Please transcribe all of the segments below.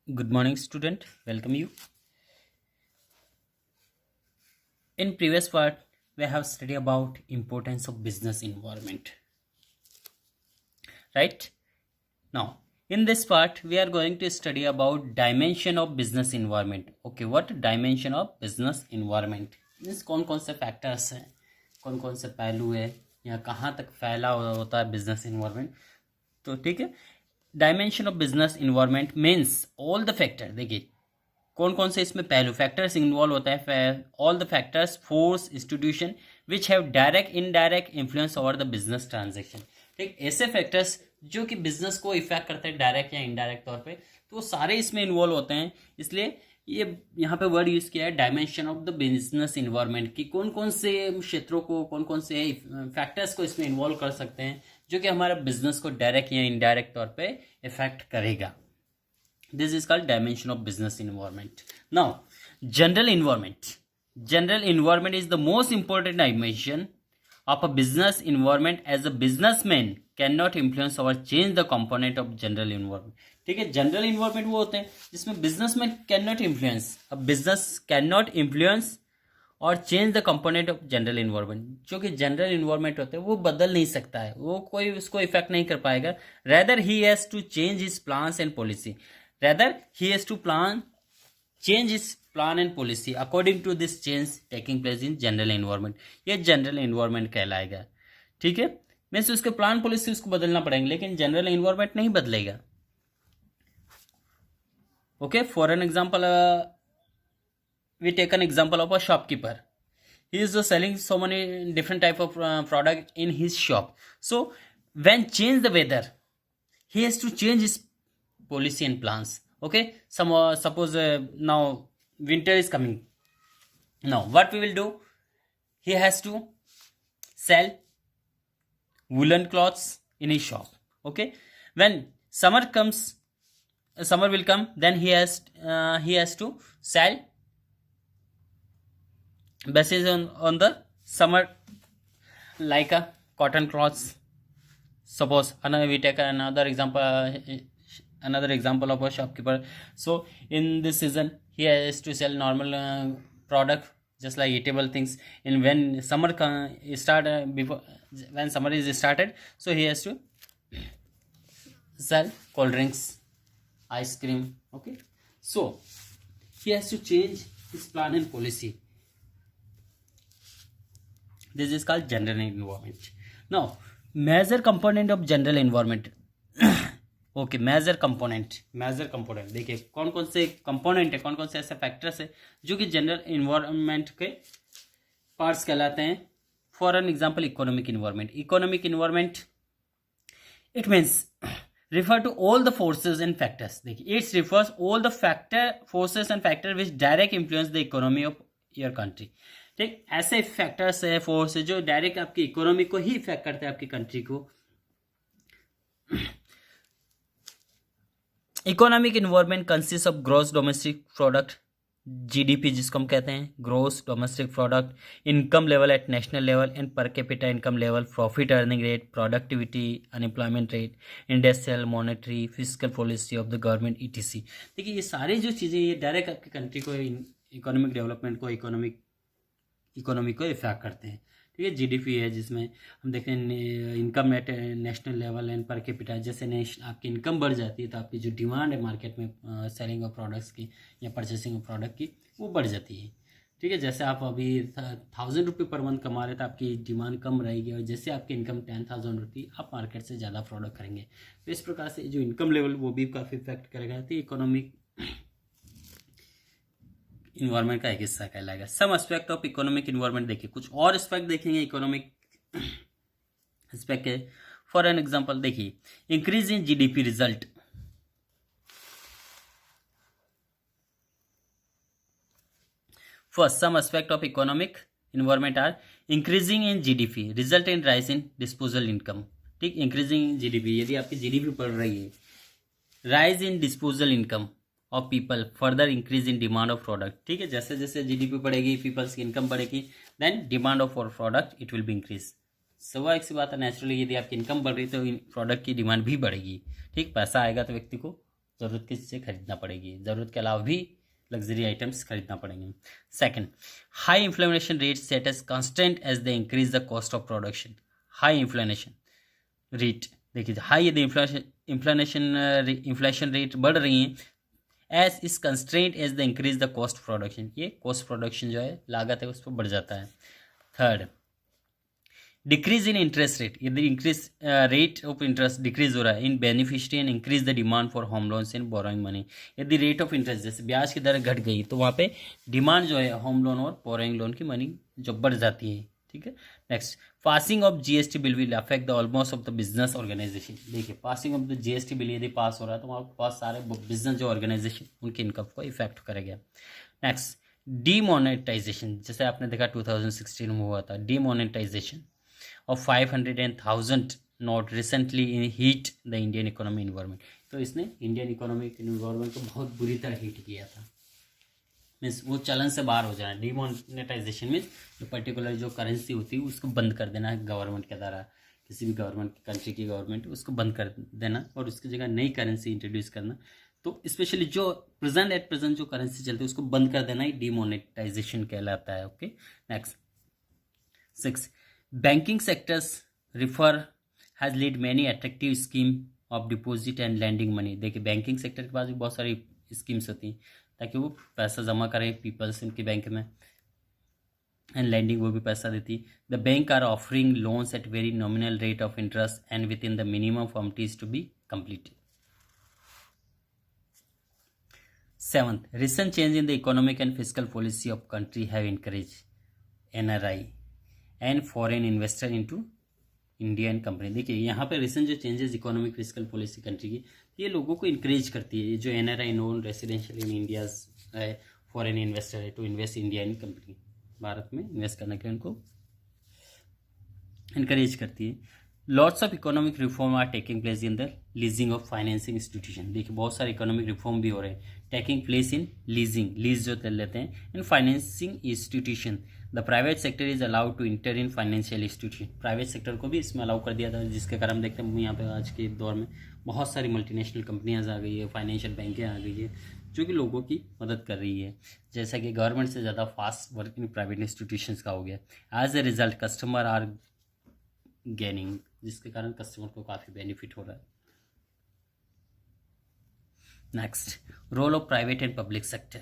Good morning, student. Welcome you. In previous part, we have studied about importance of business environment. Right? Now, in this part, we are going to study about dimension of business environment. Okay, what dimension of business environment? Means कौन-कौन से factors हैं, कौन-कौन से पहलू है, या कहाँ तक फैला होता है business environment. तो ठीक है, dimension of business environment means all the factor. देखिए कौन कौन से इसमें पहलू फैक्टर्स इन्वॉल्व होता है. All the factors, force, institution which have direct indirect influence over the business transaction. ठीक, ऐसे फैक्टर्स जो कि बिजनेस को इफेक्ट करते हैं डायरेक्ट या इनडायरेक्ट तौर पे, तो वो सारे इसमें इन्वॉल्व होते हैं. इसलिए ये यहाँ पे वर्ड यूज किया है dimension of the business environment की कौन कौन से क्षेत्रों को, कौन कौन से फैक्टर्स को इसमें इन्वॉल्व कर सकते हैं जो कि हमारा बिजनेस को डायरेक्ट या इनडायरेक्ट तौर पे इफेक्ट करेगा. This is called dimension of business environment. Now general environment. General environment is the most important dimension of a business environment. As a businessman cannot influence or change the component of general environment. ठीक है, general environment वो होते हैं जिसमें businessman can not influence, अब business can not influence और change the component of general environment. जो कि जनरल इन्वायरमेंट होते हैं वो बदल नहीं सकता है, वो कोई उसको इफेक्ट नहीं कर पाएगा. Rather he has to change his plans and policy. Rather he has to change his plan and policy according to this change taking place in general environment. ये जनरल इन्वायरमेंट कहलाएगा. ठीक है, मीन्स उसके plan policy उसको बदलना पड़ेंगे, लेकिन general environment नहीं बदलेगा. Okay, for an example we take an example of a shopkeeper. He is selling so many different type of product in his shop. So when change the weather, he has to change his policy and plans. Okay, suppose now winter is coming. Now what we will do, he has to sell woolen clothes in his shop. Okay, when summer will come, then he has to sell basis on the summer, like a cotton cloths. Suppose we take another example of a shopkeeper. So in this season he has to sell normal product, just like eatable things. And when summer when summer is started, so he has to sell cold drinks, ice cream. Okay, so he has to change his plan and policy. This is called general environment. Now major component of general environment. Okay, major component. देखिए कौन कौन से component है, कौन कौन से ऐसे factors है जो कि जनरल इन्वायरमेंट के पार्ट्स कहलाते हैं. For an example, economic environment it means refer to all the forces and factors. देखिए it's refers all the forces and factor which direct influence the economy of your country. ठीक, ऐसे factors है, force है जो direct आपकी economy को ही effect करते हैं, आपकी कंट्री को. Economic environment consist of gross domestic product, GDP जिसको हम कहते हैं, gross domestic product, income level at national level and per capita income level, profit earning rate, productivity, unemployment rate, industrial, monetary, physical policy of the government, ETC. देखिए ये सारी जो चीज़ें ये डायरेक्ट आपकी कंट्री को, इकोनॉमिक डेवलपमेंट को, economy को इफेक्ट करते हैं. ठीक है, जीडीपी है जिसमें हम देखते हैं income eight national level and per capita. जैसे आपकी इनकम बढ़ जाती है तो आपकी जो डिमांड है मार्केट में सेलिंग ऑफ प्रोडक्ट्स की या परचेसिंग ऑफ प्रोडक्ट की, वो बढ़ जाती है. ठीक है, जैसे आप अभी 1000 रुपये पर मंथ कमा रहे तो आपकी डिमांड कम रहेगी, और जैसे आपकी इनकम 10,000 रुपये, आप मार्केट से ज़्यादा प्रोडक्ट करेंगे. तो इस प्रकार से जो इनकम लेवल वो भी काफ़ी इफेक्ट करेगा. तो इकोनॉमिक इन्वायरमेंट का एक हिस्सा कहलाएगा. Some aspect of economic environment. देखिए कुछ और एस्पेक्ट देखेंगे इकोनॉमिक एस्पेक्ट के. फॉर एन एग्जांपल देखिए, increase in GDP result. First, some aspect of economic environment are increasing in GDP result in rise in disposal income. ठीक, increasing in GDP, यदि आपकी GDP बढ़ रही है, rise in disposal income of people, further increase in demand of product. ठीक है, जैसे जैसे जीडीपी बढ़ेगी, पीपल्स की इनकम बढ़ेगी, then demand of product it will be increase. स्वाभाविक सी बात है, नेचुरली यदि आपकी इनकम बढ़ रही है तो प्रोडक्ट की डिमांड भी बढ़ेगी. ठीक, पैसा आएगा तो व्यक्ति को ज़रूरत की चीज़ें खरीदना पड़ेगी, ज़रूरत के अलावा भी लग्जरी आइटम्स खरीदना पड़ेंगे। Second, high inflation rate set as constant as they increase the cost of production. High inflation rate, देखिए हाई यदि इन्फ्लेशन रेट बढ़ रही है, as is constraint as the increase the cost production, ये cost production जो है लागत है उस पर बढ़ जाता है। Third, decrease in interest rate, यदि increase rate of interest decrease हो रहा है in beneficiary and increase the demand for home loans and borrowing money. यदि रेट ऑफ इंटरेस्ट जैसे ब्याज की दर घट गई तो वहाँ पे डिमांड जो है होम लोन और बोरोइंग लोन की मनी जो बढ़ जाती है। ठीक है। Next, passing of GST bill will affect the almost of the business organisation. देखिए passing of the GST bill यदि पास हो रहा है तो वहाँ बहुत सारे बिजनेस जो ऑर्गेनाइजेशन उनकी इनकम को इफेक्ट करेगा। नेक्स्ट, डीमोनेटाइजेशन, जैसे आपने देखा 2016 में हुआ था demonetization of 500 and 1000 note recently hit the Indian economy environment. तो इसने इंडियन इकोनॉमिक इन्वायरमेंट को बहुत बुरी तरह हीट किया था। मीन्स वो चलन से बाहर हो जाना। डीमोनेटाइजेशन मीन्स जो पर्टिकुलर जो करेंसी होती है उसको बंद कर देना है गवर्नमेंट के द्वारा, किसी भी गवर्नमेंट कंट्री की गवर्नमेंट उसको बंद कर देना और उसकी जगह नई करेंसी इंट्रोड्यूस करना। तो स्पेशली जो एट प्रेजेंट जो करेंसी चलती है उसको बंद कर देना ही डीमोनेटाइजेशन कहलाता है। Okay. Next, 6, banking sectors refer has led many attractive scheme of deposit and lending money। देखिए बैंकिंग सेक्टर के पास भी बहुत सारी स्कीम्स होती हैं ताकि वो पैसा जमा करें पीपल्स इनके बैंक में, एंड लैंडिंग वो भी पैसा देती। The bank are offering loans at very nominal rate of interest and within the minimum formalities to be completed. 7th, recent change in the economic and fiscal policy of country have encouraged NRI and foreign investor into Indian company. देखिए यहाँ पे recent जो changes economic fiscal policy country की, ये लोगों को encourage करती है। जो NRI non residential in India है, फॉरेन इन्वेस्टर है to invest India in company, Bharat में इन्वेस्ट करने के लिए उनको इंकरेज करती है। Lots of economic reform are taking place in the leasing of financing institution. देखिए बहुत सारे इकोनॉमिक रिफॉर्म भी हो रहे हैं taking place in leasing, lease जो लेते हैं, in financing institution. The private sector is allowed to enter in financial institution. Private sector को भी इसमें अलाउ कर दिया था, जिसके कारण हम देखते हैं यहाँ पे आज के दौर में बहुत सारी मल्टीनेशनल कंपनियां आ गई है, फाइनेंशियल बैंकें आ गई है जो कि लोगों की मदद कर रही है। जैसा कि गवर्नमेंट से ज़्यादा fast work in private institutions का हो गया। As a result customer are gaining, जिसके कारण कस्टमर को काफ़ी बेनिफिट हो रहा है। Next, role of private and public sector,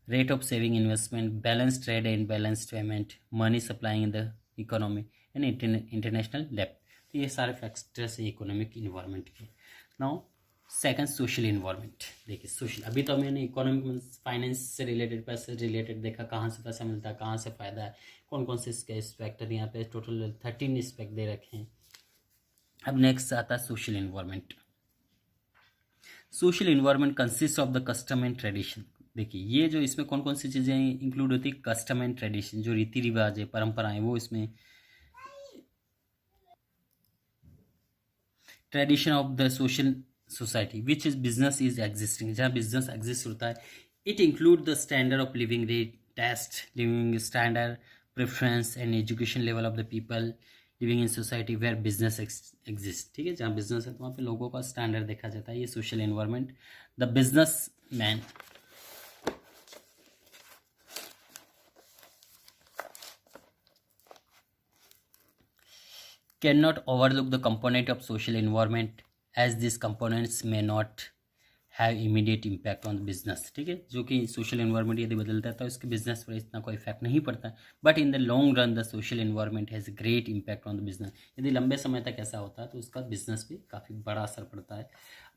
rate of saving investment, balanced trade and balanced payment, money supplying in the economy and international debt। तो ये सारे फैक्टर्स है इकोनॉमिक इन्वायरमेंट के। Now second, social environment. देखिए social, अभी तो मैंने economic finance से रिलेटेड, पैसे रिलेटेड देखा, कहाँ से पैसा मिलता है, कहाँ से फ़ायदा है, कौन कौन से इसके एस्पेक्ट यहाँ पे टोटल 13 एस्पेक्ट दे रखे हैं। अब नेक्स्ट आता है social environment. Social environment consist of the custom and tradition. देखिए ये जो इसमें कौन कौन सी चीज़ें इंक्लूड होती है, कस्टम एंड ट्रेडिशन, जो रीति रिवाज है, परंपराएं, वो इसमें। Tradition of the social society which is business is existing, जहाँ बिजनेस एग्जिस्ट होता है। It include the standard of living rate, taste living standard, preference and education level of the people living in society where business exist. ठीक है, जहाँ business है तो वहाँ पे लोगों का स्टैंडर्ड देखा जाता है, ये social environment. The business man cannot overlook the component of social environment as these components may not have immediate impact on the business। ठीक है, जो कि सोशल एनवायरनमेंट यदि बदलता है तो इसके बिजनेस पर इतना कोई इफेक्ट नहीं पड़ता, but in the long run the social environment has great impact on the business. यदि लंबे समय तक ऐसा होता है तो उसका बिजनेस पे काफ़ी बड़ा असर पड़ता है।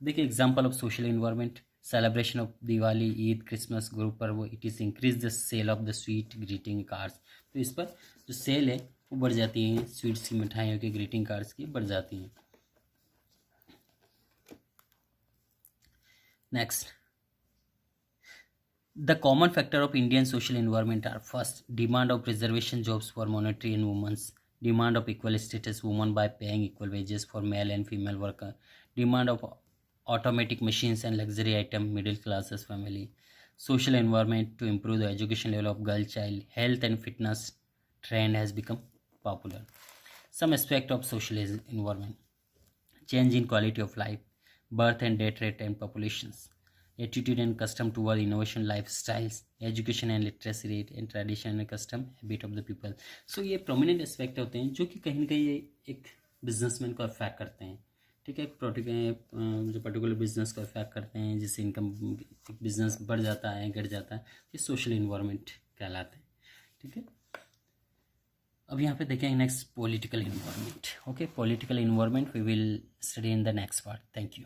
देखिए example of social environment, celebration of Diwali, Eid, Christmas, Guru Parv, it is increase the sale of the sweet greeting cards. तो इस पर जो सेल है वो बढ़ जाती हैं, स्वीट्स की, मिठाइयों की, ग्रीटिंग कार्ड्स की बढ़ जाती हैं। Next, the common factor of Indian social environment are first, demand of reservation jobs for मॉनिटरी and womens, demand of equal status women by paying equal wages for male and female worker, demand of automatic machines and luxury item middle classes family, social environment to improve the education level of girl child, health and fitness trend has become popular. Some aspect of social environment, change in quality of life, birth and death rate and populations, attitude and custom toward innovation lifestyles, education and literacy rate and tradition and custom habit of the people. So ये prominent aspect होते हैं जो कि कहीं ना कहीं एक businessman को अफेक्ट करते हैं, ठीक है, जो पर्टिकुलर बिजनेस को अफेक्ट करते हैं, जिससे इनकम बिजनेस बढ़ जाता है घट जाता है, ये सोशल इन्वायरमेंट कहलाते हैं, ठीक है। अब यहाँ पे देखेंगे next political environment. Okay, political environment we will study in the next part. Thank you.